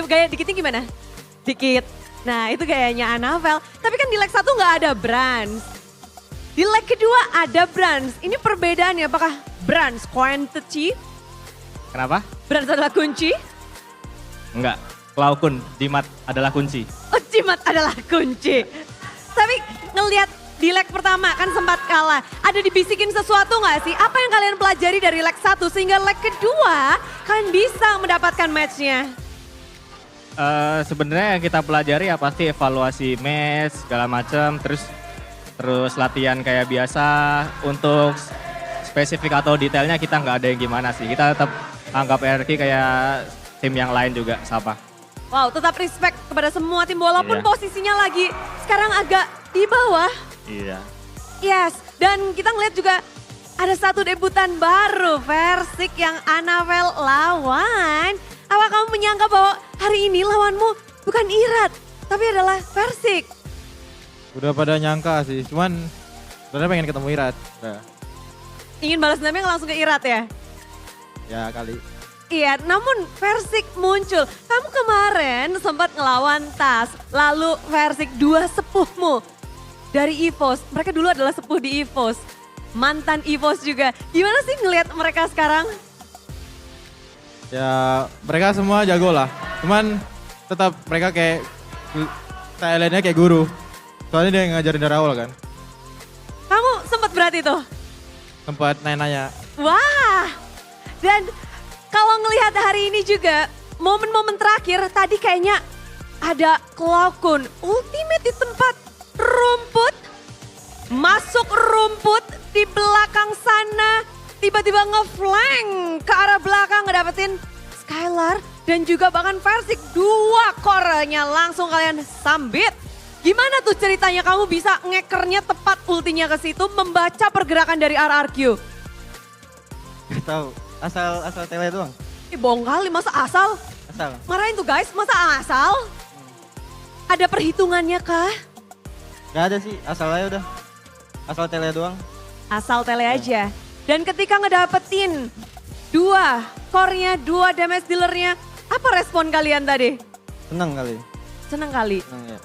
Gaya dikitnya gimana? Dikit. Nah itu gayanya Anavel. Tapi kan di leg 1 nggak ada Brans. Di leg kedua ada Brans. Ini perbedaannya, apakah Brans quantity? Kenapa? Brans adalah kunci? Enggak. Klaukun, Jimat adalah kunci. Oh, Jimat adalah kunci. Tapi ngelihat di leg pertama kan sempat kalah. Ada dibisikin sesuatu nggak sih? Apa yang kalian pelajari dari leg 1 sehingga leg kedua kalian bisa mendapatkan matchnya? Sebenarnya yang kita pelajari ya pasti evaluasi match segala macam, terus latihan kayak biasa. Untuk spesifik atau detailnya kita nggak ada yang gimana sih. Kita tetap anggap RRQ kayak tim yang lain juga sama. Wow, tetap respect kepada semua tim walaupun posisinya lagi sekarang agak di bawah. Iya. Yes, dan kita ngeliat juga ada satu debutan baru, Versik yang Anavel lawan. Apa kamu menyangka bahwa hari ini lawanmu bukan Irat, tapi adalah Versik? Udah pada nyangka sih, cuman sebenarnya pengen ketemu Irat. Udah. Ingin balas dendamnya langsung ke Irat ya? Ya kali. Iya, namun Versik muncul. Kamu kemarin sempat ngelawan Tas, lalu Versik dua sepuhmu dari EVOS. Mereka dulu adalah sepuh di EVOS. mantan EVOS juga. Gimana sih ngelihat mereka sekarang? Ya mereka semua jago lah. Cuman tetap mereka kayak talentnya kayak guru. Soalnya dia yang ngajarin dari awal kan. Kamu sempat berat itu? Tempat nanya-nanya. Wah, dan kalau ngelihat hari ini juga, momen-momen terakhir tadi kayaknya ada Cloud9 ultimate di tempat rumput, masuk rumput di belakang sana, tiba-tiba ngeflank ke arah belakang ngedapetin Skylar dan juga bahkan Versik 2 core-nya langsung kalian sambit. Gimana tuh ceritanya kamu bisa ngekernya tepat ultinya ke situ, membaca pergerakan dari RRQ? Gak tahu, asal tele doang. Bohong kali, masa asal? Asal. Marahin tuh guys, masa asal? Ada perhitungannya kah? Gak ada sih, asal aja udah. Asal tele doang. Asal tele aja. Dan ketika ngedapetin 2 core-nya, 2 damage dealer-nya, apa respon kalian tadi? Seneng kali. Senang kali? Seneng ya.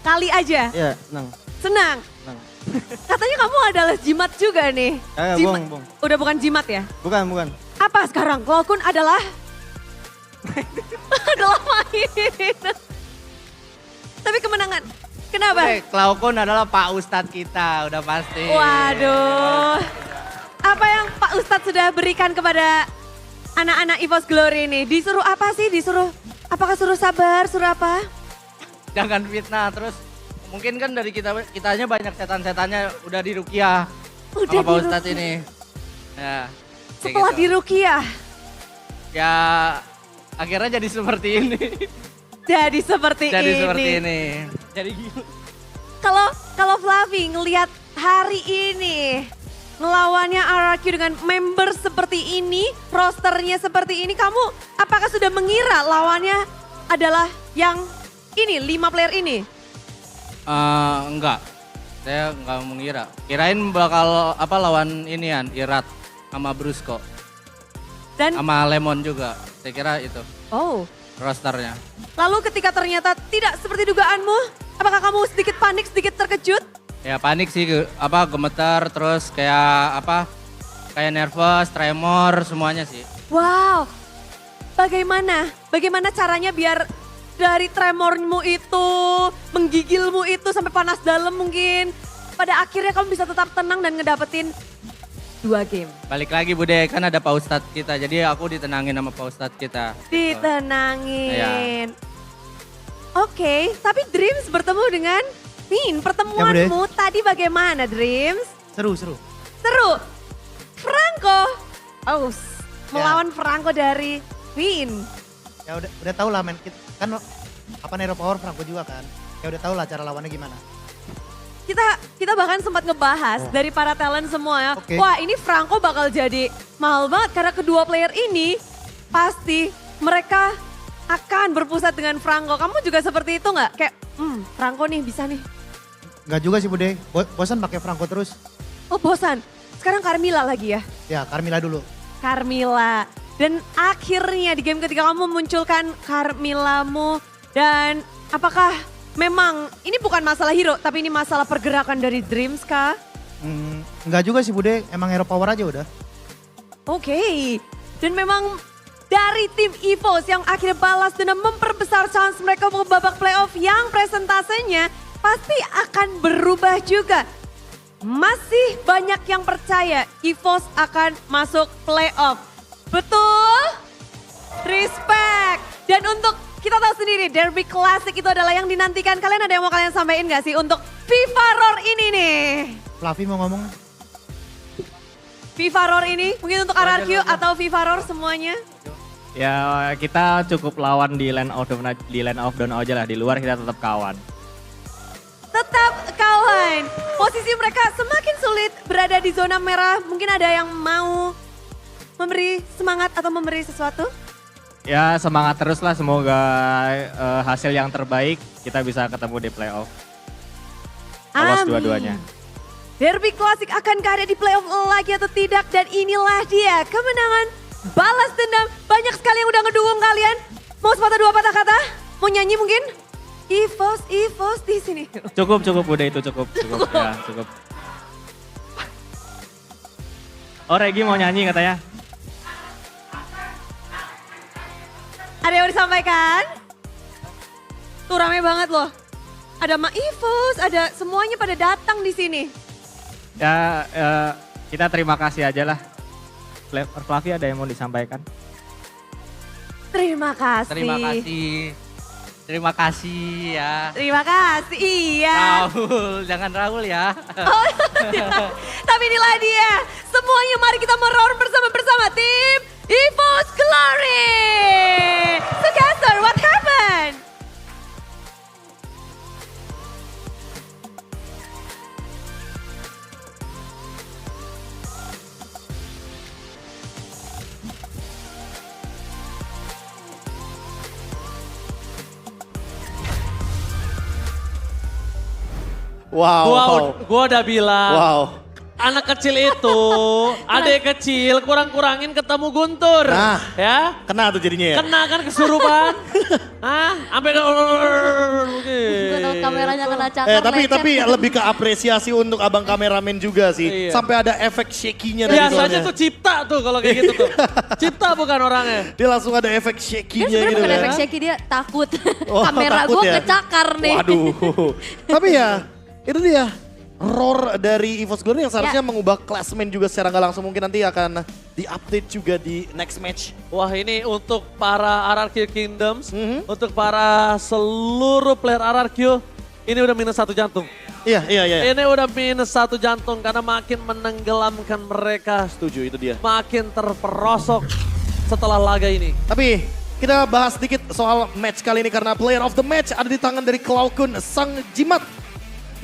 Kali aja? Iya, seneng. Senang? Seneng. Katanya kamu adalah jimat juga nih. Bohong. Udah bukan jimat ya? Bukan. Apa sekarang? Cloud9 adalah? adalah main. Tapi kemenangan. Kenapa? Cloud9 adalah Pak Ustadz kita, udah pasti. Waduh. Apa yang Pak Ustadz sudah berikan kepada anak-anak EVOS Glory ini? Disuruh apa sih? Apakah suruh sabar? Suruh apa? Jangan fitnah, terus mungkin kan dari kitanya banyak setan-setannya udah di Rukiah Udah sama Pak di Ustadz Rukiah. ini. Ya, kayak Setelah gitu. di Rukiah, Ya akhirnya jadi seperti ini. jadi seperti ini. Jadi gila. Kalau Fluffy ngelihat hari ini, ngelawannya RRQ dengan member seperti ini, rosternya seperti ini, kamu apakah sudah mengira lawannya adalah yang ini, 5 player ini? Enggak, saya enggak mengira. Kirain bakal lawan inian, Irat sama Brusco. Dan Sama Lemon juga, saya kira itu oh, rosternya. lalu ketika ternyata tidak seperti dugaanmu, apakah kamu sedikit panik, sedikit terkejut? Ya panik sih, gemetar, terus kayak nervous, tremor, semuanya sih. Wow, bagaimana caranya biar dari tremormu itu, menggigilmu itu sampai panas dalam mungkin, pada akhirnya kamu bisa tetap tenang dan ngedapetin 2 game. Balik lagi Bude, kan ada Pak Ustadz kita, jadi aku ditenangin sama Pak Ustadz kita. Ditenangin. Oke, tapi Dreams bertemu dengan Min. Pertemuanmu tadi bagaimana Dreams? Seru. Seru. Franco. Oh, melawan Franco dari Min. Ya udah tahu lah men, kan Nero Power Franco juga kan. Ya udah tahu lah cara lawannya gimana. Kita bahkan sempat ngebahas dari para talent semua ya. Oke. Wah ini Franco bakal jadi mahal banget karena kedua player ini pasti mereka akan berpusat dengan Franco. Kamu juga seperti itu nggak? Kayak Franco nih bisa nih. Enggak juga sih Bude, bosan pakai Franco terus. Oh bosan, sekarang Carmilla lagi ya? Ya Carmilla dulu. Carmilla. Dan akhirnya di game ketiga kamu memunculkan Carmillamu. Dan apakah memang ini bukan masalah hero tapi ini masalah pergerakan dari Dreams kah? Enggak juga sih Bude, emang Hero Power aja udah. Oke. Dan memang dari tim EVOS yang akhirnya balas dan memperbesar chance mereka ke babak playoff yang presentasenya pasti akan berubah juga. Masih banyak yang percaya EVOS akan masuk playoff. Betul? Respect. Dan untuk kita tahu sendiri Derby Classic itu adalah yang dinantikan. Kalian ada yang mau kalian sampaikan gak sih untuk FIFA Roar ini nih? Fluffy mau ngomong? FIFA Roar ini mungkin untuk RRQ atau FIFA Roar semuanya? Ya kita cukup lawan di lane of down aja lah, di luar kita tetap kawan. Tetap kawan. Posisi mereka semakin sulit berada di zona merah. Mungkin ada yang mau memberi semangat atau memberi sesuatu? Ya semangat terus lah, semoga hasil yang terbaik kita bisa ketemu di playoff. Lolos dua-duanya. Derby Classic akankah ada di playoff lagi atau tidak? Dan inilah dia kemenangan balas dendam. Banyak sekali yang udah ngedukung kalian. Mau sepatah dua patah kata? Mau nyanyi mungkin? EVOS di sini. Cukup udah itu cukup. Ya, cukup. Oh Regi mau nyanyi katanya. Ada yang mau disampaikan? Tuh rame banget loh. Ada Maivos, ada semuanya pada datang di sini. Ya kita terima kasih aja lah. Flavor Fluffy ada yang mau disampaikan? Terima kasih. Terima kasih. Terima kasih ya. Terima kasih, iya. Raul, jangan Raul ya. Oh, tapi inilah dia. Semuanya mari kita meroar bersama-bersama tim EVOS Glory. So Caster, what happened? Wow. Gua udah bilang. Wow. Anak kecil itu, adik kecil kurang-kurangin ketemu Guntur. Nah, ya. kena tuh jadinya ya. Kena kan kesurupan. Hah? Sampai Gue tahu kameranya kena cakar Tapi lebih ke apresiasi untuk abang kameramen juga sih. Iya. Sampai ada efek shaky-nya dari biasanya tuh Cipta tuh kalau kayak gitu tuh. Cipta bukan orangnya. Dia langsung ada efek Dia shaky-nya sebenarnya gitu bukan ya. efek shaky, dia takut. Oh, Kamera takut gue ya? kecakar nih. Waduh. Tapi ya, itu dia. Roar dari EVOS Glory yang seharusnya mengubah klasmen juga secara nggak langsung, mungkin nanti akan di-update juga di next match. Wah ini untuk para RRQ Kingdoms, untuk para seluruh player RRQ, ini udah minus 1 jantung. Iya. Ini udah minus 1 jantung karena makin menenggelamkan mereka. Setuju, itu dia. Makin terperosok setelah laga ini. Tapi kita bahas sedikit soal match kali ini karena player of the match ada di tangan dari Klaukun sang jimat.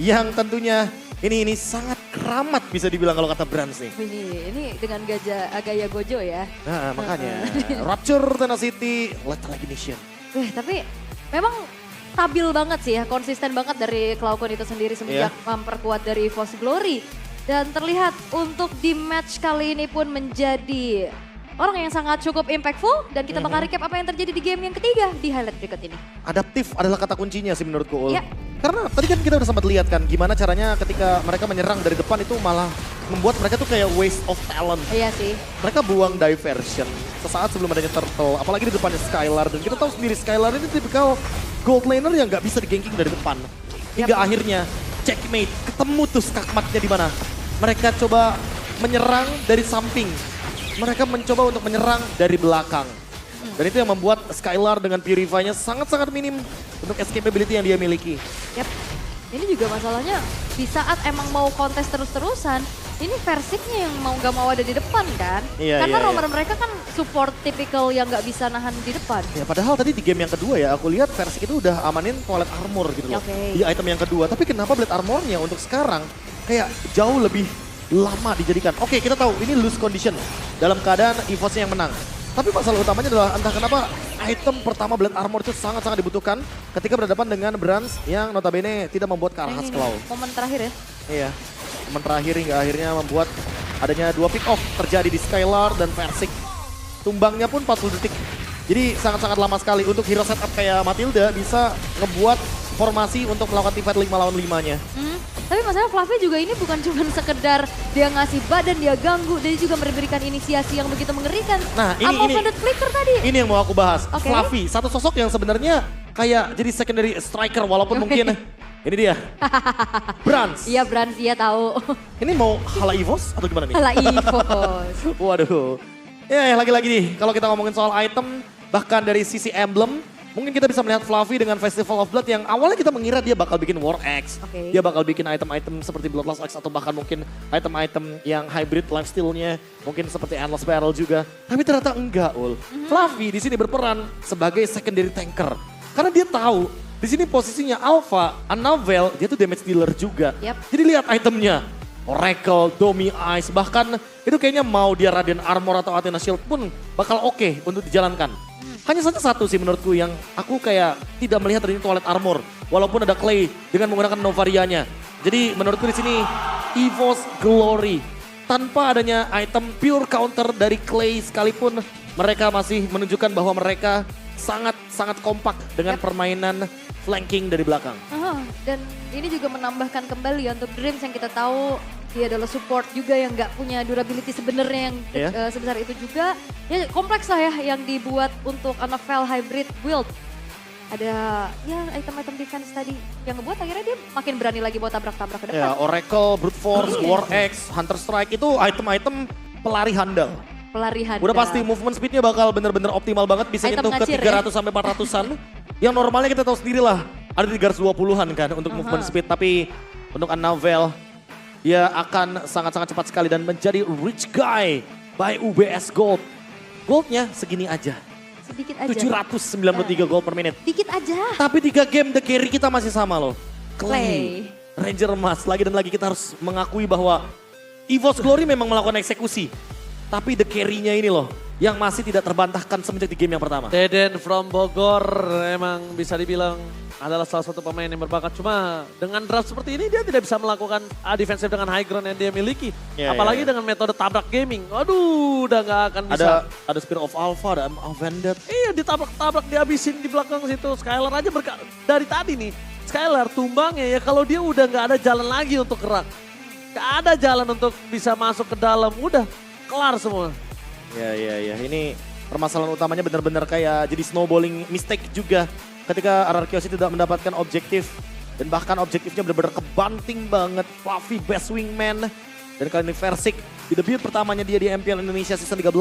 Yang tentunya ini sangat keramat bisa dibilang kalau kata Brands nih. Ini dengan gaya Gojo ya. Nah makanya Rapture, Tenacity, Lethal Ignition. Tapi memang stabil banget sih ya, konsisten banget dari Klaukun itu sendiri semenjak memperkuat dari EVOS Glory. Dan terlihat untuk di match kali ini pun menjadi orang yang sangat cukup impactful dan kita bakal recap apa yang terjadi di game yang ketiga di highlight berikut ini. Adaptif adalah kata kuncinya sih menurutku, Ul. Ya. Karena tadi kan kita udah sempat lihat kan gimana caranya ketika mereka menyerang dari depan itu malah membuat mereka tuh kayak waste of talent. Iya sih. Mereka buang diversion sesaat sebelum adanya turtle, apalagi di depannya Skylar. Dan kita tahu sendiri Skylar ini tipikal gold laner yang gak bisa di-ganking dari depan. Hingga akhirnya checkmate, ketemu tuh skakmatnya di mana. Mereka coba menyerang dari samping. Mereka mencoba untuk menyerang dari belakang. Dan itu yang membuat Skylar dengan Purify-nya sangat-sangat minim untuk escapability yang dia miliki. Yap. Ini juga masalahnya di saat emang mau kontes terus-terusan, ini Versiknya yang mau gak mau ada di depan kan. Karena roamer mereka kan support typical yang gak bisa nahan di depan. Ya padahal tadi di game yang kedua ya aku lihat Versik itu udah amanin Toilet Armor gitu loh. Di item yang kedua. Tapi kenapa Blade Armor-nya untuk sekarang kayak jauh lebih lama dijadikan. Oke, kita tahu ini loose condition dalam keadaan EVOS-nya yang menang. Tapi masalah utamanya adalah entah kenapa item pertama Blade Armor itu sangat-sangat dibutuhkan ketika berhadapan dengan Brands yang notabene tidak membuat Karahas Claw. Momen terakhir ya? Iya, momen terakhir hingga akhirnya membuat adanya 2 pick off terjadi di Skylar dan Versik. Tumbangnya pun 40 detik. Jadi sangat-sangat lama sekali untuk hero setup kayak Matilda bisa ngebuat formasi untuk melakukan teamfight 5 lawan 5-nya. Tapi masalah Fluffy juga ini bukan cuma sekedar dia ngasih badan, dia ganggu, dia juga memberikan inisiasi yang begitu mengerikan. Nah Flicker tadi. Ini yang mau aku bahas. Fluffy, satu sosok yang sebenarnya kayak jadi secondary striker walaupun mungkin ini dia. Brands. Iya Brands, iya tahu. Ini mau Hala EVOS atau gimana nih? Hala EVOS. Waduh. Ya lagi-lagi nih kalau kita ngomongin soal item bahkan dari sisi emblem. Mungkin kita bisa melihat Fluffy dengan Festival of Blood yang awalnya kita mengira dia bakal bikin War Axe. Dia bakal bikin item-item seperti Bloodlust Axe atau bahkan mungkin item-item yang hybrid lifestyle-nya. Mungkin seperti Endless Barrel juga. Tapi ternyata enggak, Ul. Fluffy di sini berperan sebagai secondary tanker. Karena dia tahu di sini posisinya Alpha, Annabelle, dia tuh damage dealer juga. Jadi lihat itemnya. Oracle, Domi Ice, bahkan itu kayaknya mau dia Radiant Armor atau Athena Shield pun bakal oke untuk dijalankan. Hanya saja satu sih menurutku yang aku kayak tidak melihat dari Toilet Armor. Walaupun ada Clay dengan menggunakan Novaria-nya. Jadi menurutku di sini EVOS Glory. Tanpa adanya item pure counter dari Clay sekalipun mereka masih menunjukkan bahwa mereka sangat kompak dengan permainan flanking dari belakang. Dan ini juga menambahkan kembali ya untuk Dreams yang kita tahu dia adalah support juga yang nggak punya durability sebenarnya yang sebesar itu juga. Ya kompleks lah ya yang dibuat untuk NFL hybrid build. Ada ya item-item defense tadi yang ngebuat akhirnya dia makin berani lagi buat tabrak-tabrak ke depan. Ya, Oracle, Brute Force, War Axe, Hunter Strike itu item-item pelari handal. Pelari handal. Udah pasti movement speednya bakal bener-bener optimal banget, bisa Item nyentuh ke ngacir 300 sampai 400-an. Yang normalnya kita tahu sendiri lah, ada 320-an kan untuk movement speed. Tapi untuk Annabelle, dia akan sangat-sangat cepat sekali dan menjadi rich guy by UBS Gold. Goldnya segini aja. Sedikit aja. 793 gold per menit. Dikit aja. Tapi 3 game the carry kita masih sama loh. Clay. Ranger emas, lagi dan lagi kita harus mengakui bahwa EVOS Glory memang melakukan eksekusi. Tapi the carry-nya ini loh, yang masih tidak terbantahkan semenjak di game yang pertama. Deden from Bogor emang bisa dibilang adalah salah satu pemain yang berbakat. Cuma dengan draft seperti ini dia tidak bisa melakukan defensive dengan high ground yang dia miliki. Apalagi dengan metode tabrak gaming. Aduh, udah gak akan bisa. Ada Spear of Alpha, ada Avended. Iya, ditabrak-tabrak, dihabisin di belakang situ. Skylar aja dari tadi nih. Skylar tumbangnya ya kalau dia udah gak ada jalan lagi untuk gerak. Gak ada jalan untuk bisa masuk ke dalam. Udah kelar semua. Ya. Ini permasalahan utamanya benar-benar kayak jadi snowballing mistake juga. Ketika Ararkios tidak mendapatkan objektif. Dan bahkan objektifnya benar-benar kebanting banget. Fluffy best wingman. Dan kali ini Versik di debut pertamanya dia di MPL Indonesia season 13.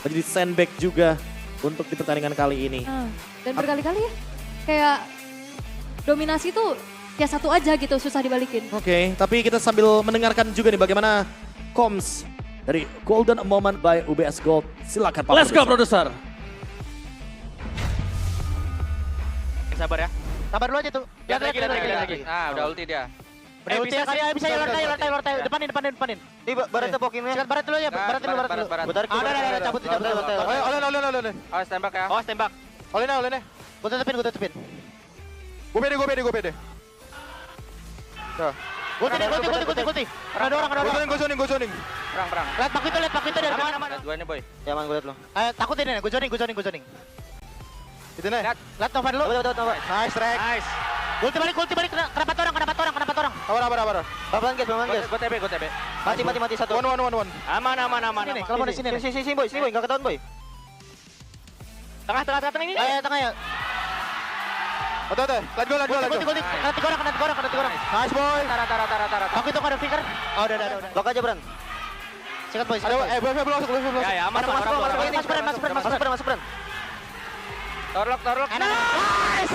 Menjadi sandbag juga untuk di pertandingan kali ini. Dan berkali-kali ya kayak dominasi tuh ya satu aja gitu susah dibalikin. Oke, tapi kita sambil mendengarkan juga nih bagaimana comms dari Golden Moment by UBS Gold. Silakan Pak. Let's go produser. Sabar ya. Sabar dulu aja tuh. Lihat lagi. Nah, udah ulti dia. Udah ulti ya kalian bisa lortai. Depanin. Nih Barat bokin ya. Barat dulu ya, Barat dulu. Ada cabut. Oleh. Awas tembak ya. Awas tembak. Oleh. Gue tutupin. Gue pede. Tuh. Gulti. Ada orang. Gue zoning. Perang. Lihat pak itu dari mana? Dua nih boy. Ya man, gue liat lo. Takutin ya, gue zoning. Itu nih. Lihat Nova dulu. Nova. Nice, Rek. Nice. Gulti balik. Kenapa orang? Sabar. Bapak guys. Gue TB. Mati satu. One. Aman. Sini, kalau mau di sini. Sini boy, enggak ketahuan boy. Tengah ini. Tengah ya. Oke. Let go. Kena tiga orang. Nice boy. Tara. Aku itu ada flicker. Oh, udah. Blok aja, Bran. Sikat boy. Boleh masuk. Ya, aman. Masuk, Bran. Torlok. Nice.